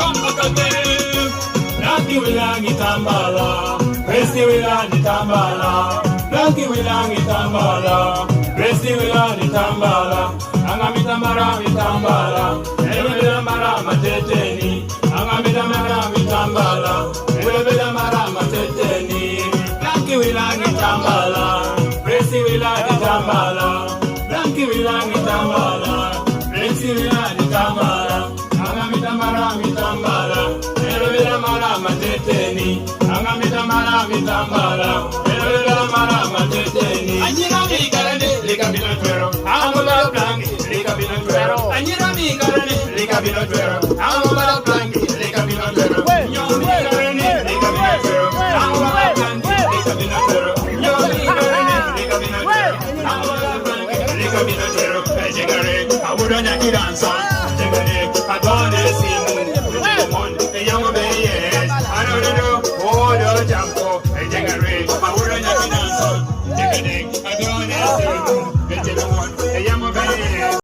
come back again. Lucky Wilangi Tambala, Resti Wilangi Tambala, Lucky Wilangi Tambala, Resti Wilangi Tambala, Angamita Marami Tambala, Elveda Marama Teteni, Angamita Marami Tambala, Elveda Marama Teteni, Lucky Wilangi Tambala, Resti Wilangi Tambala, Lucky Wilangi Tambala, Resti Wilangi Tambala, Angamita Marami Tambala, Elveda Marama Teteni, Angamita Marami Tambala, Elveda Marama Teteni, Anjira mi garane, Liga Binotero, Angola Blanc, Liga Binotero, Anjira mi garane, Liga Binotero, Angola Blanc.